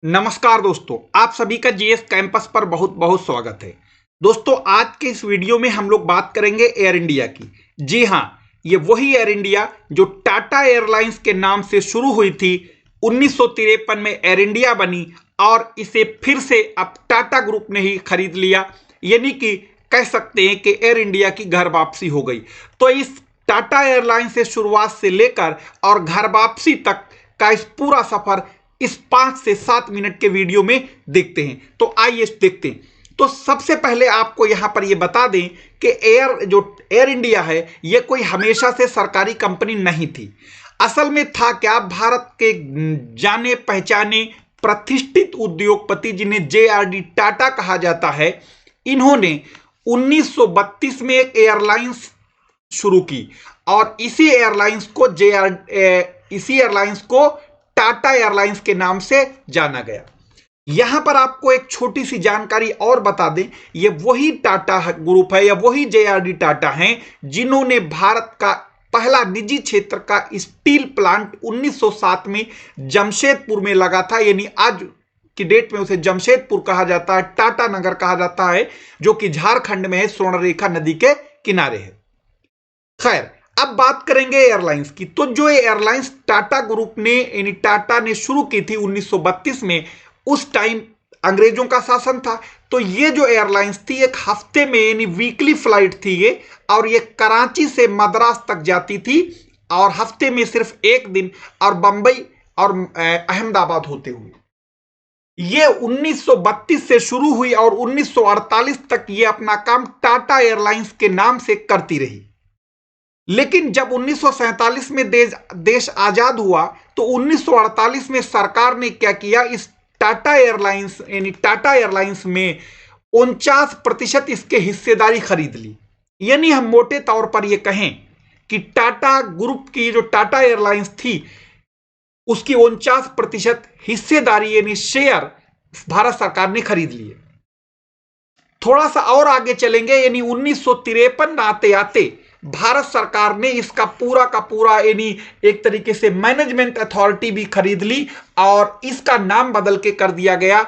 नमस्कार दोस्तों, आप सभी का जीएस कैंपस पर बहुत बहुत स्वागत है। दोस्तों, आज के इस वीडियो में हम लोग बात करेंगे एयर इंडिया की। जी हां, ये वही एयर इंडिया जो टाटा एयरलाइंस के नाम से शुरू हुई थी। 1953 में एयर इंडिया बनी और इसे फिर से अब टाटा ग्रुप ने ही खरीद लिया। यानी कि कह सकते हैं कि एयर इंडिया की घर वापसी हो गई। तो इस टाटा एयरलाइंस से शुरुआत से लेकर और घर वापसी तक का इस पूरा सफर इस 5 से 7 मिनट के वीडियो में देखते हैं। तो आइए देखते हैं। तो सबसे पहले आपको यहां पर यह बता दें कि एयर इंडिया है, यह कोई हमेशा से सरकारी कंपनी नहीं थी। असल में था क्या, भारत के जाने पहचाने प्रतिष्ठित उद्योगपति जिन्हें जेआरडी टाटा कहा जाता है, इन्होंने 1932 में एक एयरलाइंस शुरू की और इसी एयरलाइंस को टाटा एयरलाइंस के नाम से जाना गया। यहां पर आपको एक छोटी सी जानकारी और बता दें, ये वही टाटा ग्रुप है या वही जेआरडी टाटा हैं जिन्होंने भारत का पहला निजी क्षेत्र का स्टील प्लांट 1907 में जमशेदपुर में लगा था। यानी आज की डेट में उसे जमशेदपुर कहा जाता है, टाटा नगर कहा जाता है, जो कि झारखंड में है, स्वर्णरेखा नदी के किनारे है। खैर, अब बात करेंगे एयरलाइंस की। तो जो एयरलाइंस टाटा ग्रुप ने यानी टाटा ने शुरू की थी 1932 में, उस टाइम अंग्रेजों का शासन था। तो ये जो एयरलाइंस थी, एक हफ्ते में यानी वीकली फ्लाइट थी ये, और ये कराची से मद्रास तक जाती थी और हफ्ते में सिर्फ एक दिन, और बंबई और अहमदाबाद होते हुए। ये 1932 से शुरू हुई और 1948 तक ये अपना काम टाटा एयरलाइंस के नाम से करती रही। लेकिन जब 1947 में देश आजाद हुआ तो 1948 में सरकार ने क्या किया, इस टाटा एयरलाइंस में 49% इसके हिस्सेदारी खरीद ली। यानी हम मोटे तौर पर यह कहें कि टाटा ग्रुप की जो टाटा एयरलाइंस थी, उसकी 49% हिस्सेदारी यानी शेयर भारत सरकार ने खरीद लिए। थोड़ा सा और आगे चलेंगे, यानी 1953 आते आते भारत सरकार ने इसका पूरा का पूरा यानी एक तरीके से मैनेजमेंट अथॉरिटी भी खरीद ली और इसका नाम बदल के कर दिया गया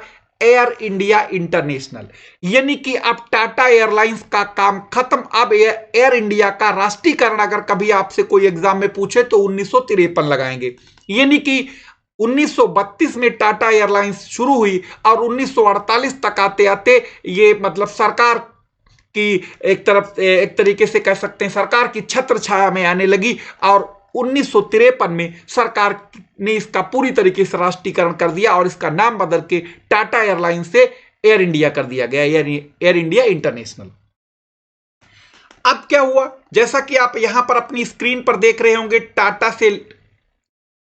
एयर इंडिया इंटरनेशनल। यानी कि अब टाटा एयरलाइंस का काम खत्म। अब एयर इंडिया का राष्ट्रीयकरण अगर कभी आपसे कोई एग्जाम में पूछे तो 1953 लगाएंगे। यानी कि 1932 में टाटा एयरलाइंस शुरू हुई और 1948 तक आते आते ये मतलब सरकार की एक तरीके से कह सकते हैं सरकार की छत्र छाया में आने लगी और 1953 में सरकार ने इसका पूरी तरीके से राष्ट्रीयकरण कर दिया और इसका नाम बदल के टाटा एयरलाइंस से एयर इंडिया कर दिया गया, यानी एयर इंडिया इंटरनेशनल। अब क्या हुआ, जैसा कि आप यहां पर अपनी स्क्रीन पर देख रहे होंगे,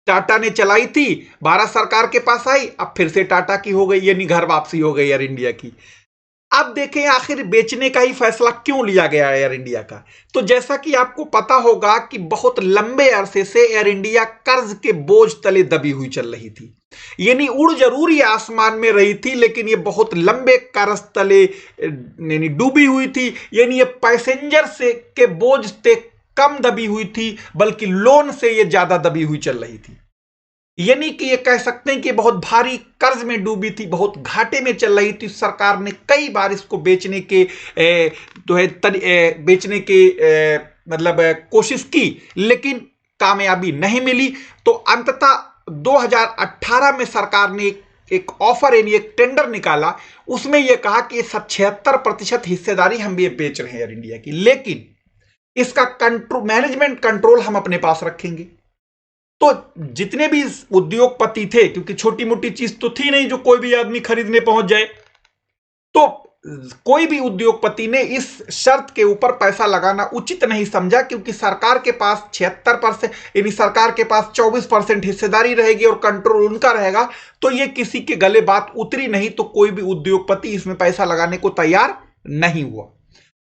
टाटा ने चलाई थी, भारत सरकार के पास आई, अब फिर से टाटा की हो गई, यानी घर वापसी हो गई एयर इंडिया की। अब देखें आखिर बेचने का ही फैसला क्यों लिया गया एयर इंडिया का। तो जैसा कि आपको पता होगा कि बहुत लंबे अरसे से एयर इंडिया कर्ज के बोझ तले दबी हुई चल रही थी। यानी उड़ जरूर ये आसमान में रही थी, लेकिन ये बहुत लंबे कर्ज तले यानी डूबी हुई थी। यानी ये पैसेंजर से के बोझ से कम दबी हुई थी, बल्कि लोन से ये ज्यादा दबी हुई चल रही थी। यानी कि ये कह सकते हैं कि बहुत भारी कर्ज में डूबी थी, बहुत घाटे में चल रही थी। सरकार ने कई बार इसको बेचने के मतलब कोशिश की, लेकिन कामयाबी नहीं मिली। तो अंततः 2018 में सरकार ने एक ऑफर यानी एक टेंडर निकाला। उसमें यह कहा कि 76% हिस्सेदारी हम ये बेच रहे हैं एयर इंडिया की, लेकिन इसका मैनेजमेंट कंट्रोल हम अपने पास रखेंगे। तो जितने भी उद्योगपति थे, क्योंकि छोटी मोटी चीज तो थी नहीं जो कोई भी आदमी खरीदने पहुंच जाए, तो कोई भी उद्योगपति ने इस शर्त के ऊपर पैसा लगाना उचित नहीं समझा, क्योंकि सरकार के पास 76% यानी सरकार के पास 24% हिस्सेदारी रहेगी और कंट्रोल उनका रहेगा। तो ये किसी के गले बात उतरी नहीं, तो कोई भी उद्योगपति इसमें पैसा लगाने को तैयार नहीं हुआ।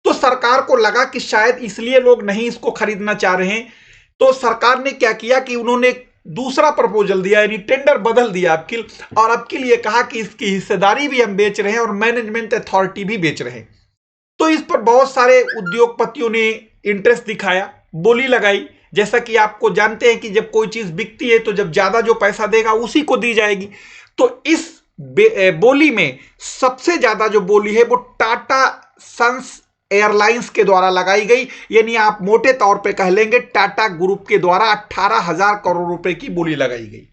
तो सरकार को लगा कि शायद इसलिए लोग नहीं इसको खरीदना चाह रहे हैं। तो सरकार ने क्या किया कि उन्होंने दूसरा प्रपोजल दिया, यानी टेंडर बदल दिया और अब के लिए कहा कि इसकी हिस्सेदारी भी हम बेच रहे हैं और मैनेजमेंट अथॉरिटी भी बेच रहे हैं। तो इस पर बहुत सारे उद्योगपतियों ने इंटरेस्ट दिखाया, बोली लगाई। जैसा कि आपको जानते हैं कि जब कोई चीज बिकती है तो जब ज्यादा जो पैसा देगा उसी को दी जाएगी। तो इस बोली में सबसे ज्यादा जो बोली है वो टाटा सन्स एयरलाइंस के द्वारा लगाई गई, यानी आप मोटे तौर पे कह लेंगे टाटा ग्रुप के द्वारा 18,000 करोड़ रुपए की बोली लगाई गई।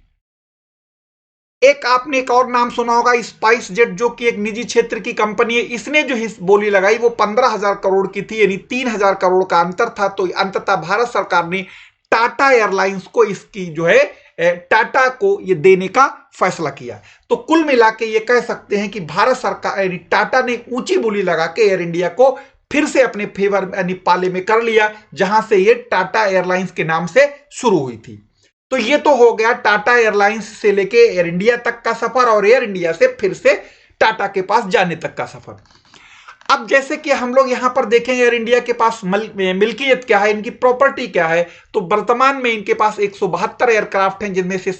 एक आपने एक और नाम सुना होगा स्पाइस जेट, जो कि एक निजी क्षेत्र की कंपनी है। इसने जो बोली लगाई वो 15,000 करोड़ की थी, यानी 3,000 करोड़ का अंतर था। तो अंततः भारत सरकार ने टाटा एयरलाइंस को इसकी जो है टाटा को ये देने का फैसला किया। तो कुल मिला के ये कह सकते हैं कि भारत सरकार टाटा ने ऊंची बोली लगा के एयर इंडिया को फिर से अपने फेवर यानी पाले में कर लिया, जहां से ये टाटा एयरलाइंस के नाम से शुरू हुई थी। तो ये तो हो गया टाटा एयरलाइंस से लेके एयर इंडिया तक का सफर और एयर इंडिया से फिर से टाटा के पास जाने तक का सफर। अब जैसे कि हम लोग यहां पर देखें एयर इंडिया के पास मिल्कियत क्या है, इनकी प्रॉपर्टी क्या है, तो वर्तमान में इनके पास 172 एयरक्राफ्ट हैं, जिनमें से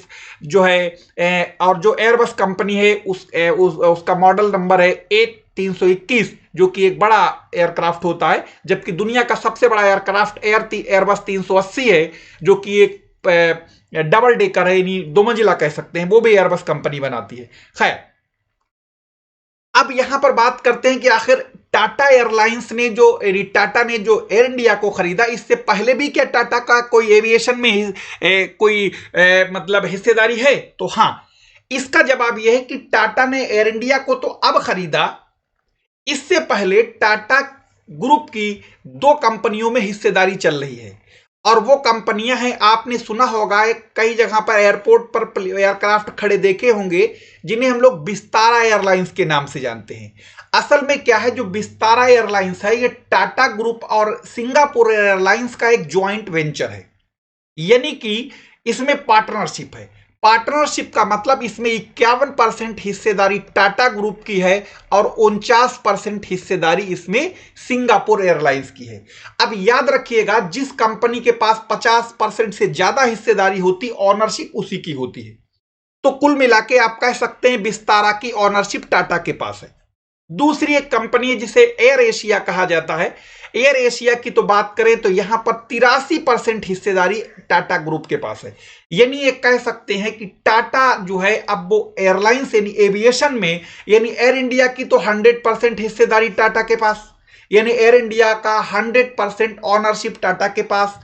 जो है और जो एयरबस कंपनी है उसका मॉडल नंबर है A321, जो कि एक बड़ा एयरक्राफ्ट होता है, जबकि दुनिया का सबसे बड़ा एयरक्राफ्ट एयरबस 380 है, जो कि एक डबल डेकर है, यानी 2 मंजिला कह सकते हैं, वो भी एयरबस कंपनी बनाती है। खैर, अब यहां पर बात करते हैं कि आखिर टाटा एयरलाइंस ने टाटा ने जो एयर इंडिया को खरीदा, इससे पहले भी क्या टाटा का कोई एविएशन में कोई मतलब हिस्सेदारी है? तो हां, इसका जवाब यह है कि टाटा ने एयर इंडिया को तो अब खरीदा, इससे पहले टाटा ग्रुप की 2 कंपनियों में हिस्सेदारी चल रही है, और वो कंपनियां हैं, आपने सुना होगा कई जगह पर एयरपोर्ट पर एयरक्राफ्ट खड़े देखे होंगे, जिन्हें हम लोग विस्तारा एयरलाइंस के नाम से जानते हैं। असल में क्या है, जो विस्तारा एयरलाइंस है ये टाटा ग्रुप और सिंगापुर एयरलाइंस का एक ज्वाइंट वेंचर है, यानी कि इसमें पार्टनरशिप है। पार्टनरशिप का मतलब इसमें 51% हिस्सेदारी टाटा ग्रुप की है और 49% हिस्सेदारी इसमें सिंगापुर एयरलाइंस की है। अब याद रखिएगा, जिस कंपनी के पास 50% से ज्यादा हिस्सेदारी होती, ऑनरशिप उसी की होती है। तो कुल मिला के आप कह सकते हैं विस्तारा की ऑनरशिप टाटा के पास है। दूसरी एक कंपनी है जिसे एयर एशिया कहा जाता है। एयर एशिया की तो बात करें तो यहां पर 83% हिस्सेदारी टाटा ग्रुप के पास है, यानी ये कह सकते हैं कि टाटा जो है अब वो एयरलाइंस यानी एविएशन में, यानी एयर इंडिया की तो 100% हिस्सेदारी टाटा के पास, यानी एयर इंडिया का 100% ऑनरशिप टाटा के पास,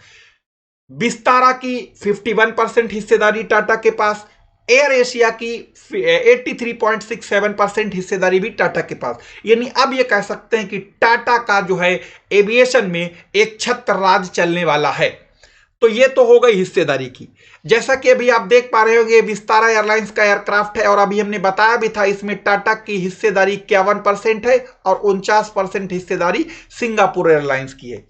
विस्तारा की 51% हिस्सेदारी टाटा के पास, एयर एशिया की 83.67% हिस्सेदारी भी टाटा के पास। यानी अब यह कह सकते हैं कि टाटा का जो है एविएशन में एक छत्र राज चलने वाला है। तो ये तो हो गई हिस्सेदारी की। जैसा कि अभी आप देख पा रहे होंगे, विस्तारा एयरलाइंस का एयरक्राफ्ट है और अभी हमने बताया भी था, इसमें टाटा की हिस्सेदारी 51% है और 49% हिस्सेदारी सिंगापुर एयरलाइंस की है।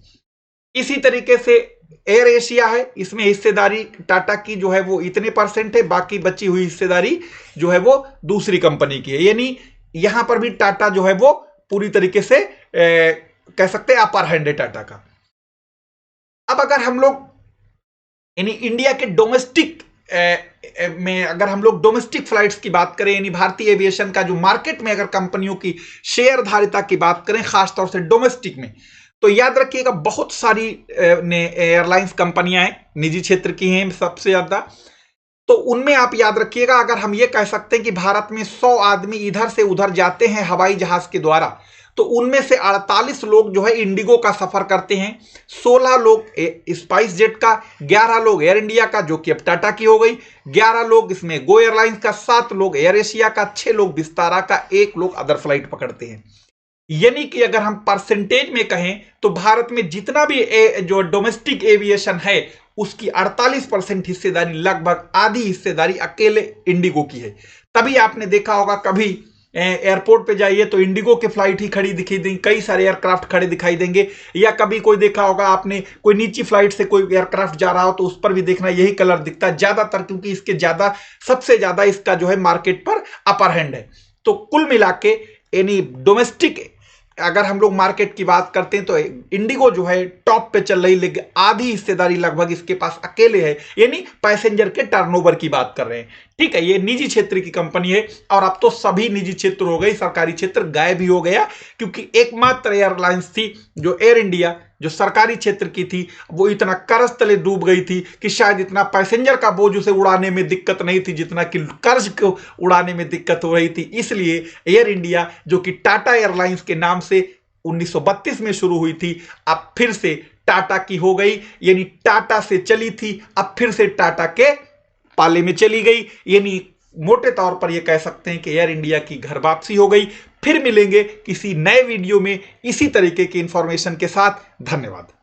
इसी तरीके से एयर एशिया है, इसमें हिस्सेदारी टाटा की जो है वो इतने परसेंट है, बाकी बची हुई हिस्सेदारी जो है वो दूसरी कंपनी की है। यानी यहां पर भी टाटा जो है वो पूरी तरीके से कह सकते हैं अपर हैंड है टाटा का। अब अगर हम लोग यानी इंडिया के डोमेस्टिक में अगर हम लोग डोमेस्टिक फ्लाइट्स की बात करें, यानी भारतीय एविएशन का जो मार्केट में अगर कंपनियों की शेयरधारिता की बात करें, खासतौर से डोमेस्टिक में, तो याद रखिएगा बहुत सारी एयरलाइंस कंपनियां हैं, निजी क्षेत्र की हैं सबसे ज्यादा। तो उनमें आप याद रखिएगा, अगर हम ये कह सकते हैं कि भारत में 100 आदमी इधर से उधर जाते हैं हवाई जहाज के द्वारा, तो उनमें से 48 लोग जो है इंडिगो का सफर करते हैं, 16 लोग स्पाइस जेट का, 11 लोग एयर इंडिया का जो कि अब टाटा की हो गई, 11 लोग इसमें गो एयरलाइंस का, 7 लोग एयर एशिया का, 6 लोग विस्तारा का, 1 लोग अदर फ्लाइट पकड़ते हैं। यानी कि अगर हम परसेंटेज में कहें तो भारत में जितना भी जो डोमेस्टिक एविएशन है उसकी 48% हिस्सेदारी, लगभग आधी हिस्सेदारी अकेले इंडिगो की है। तभी आपने देखा होगा कभी एयरपोर्ट पे जाइए तो इंडिगो के फ्लाइट ही खड़ी दिखाई देंगे, कई सारे एयरक्राफ्ट खड़े दिखाई देंगे, या कभी कोई देखा होगा आपने कोई निजी फ्लाइट से कोई एयरक्राफ्ट जा रहा हो तो उस पर भी देखना यही कलर दिखता है ज्यादातर, क्योंकि इसके सबसे ज्यादा इसका जो है मार्केट पर अपर हैंड है। तो कुल मिला के यानी डोमेस्टिक अगर हम लोग मार्केट की बात करते हैं तो इंडिगो जो है टॉप पे चल रही, लेकिन आधी हिस्सेदारी लगभग इसके पास अकेले है, यानी पैसेंजर के टर्नओवर की बात कर रहे हैं। ठीक है, ये निजी क्षेत्र की कंपनी है और अब तो सभी निजी क्षेत्र हो गई, सरकारी क्षेत्र गायब ही हो गया, क्योंकि एकमात्र एयरलाइंस थी जो एयर इंडिया जो सरकारी क्षेत्र की थी वो इतना कर्ज तले डूब गई थी कि शायद इतना पैसेंजर का बोझ उसे उड़ाने में दिक्कत नहीं थी जितना कि कर्ज को उड़ाने में दिक्कत हो रही थी। इसलिए एयर इंडिया, जो कि टाटा एयरलाइंस के नाम से 1932 में शुरू हुई थी, अब फिर से टाटा की हो गई। यानी टाटा से चली थी, अब फिर से टाटा के पाले में चली गई। यानी मोटे तौर पर यह कह सकते हैं कि एयर इंडिया की घर वापसी हो गई। फिर मिलेंगे किसी नए वीडियो में इसी तरीके की इंफॉर्मेशन के साथ। धन्यवाद।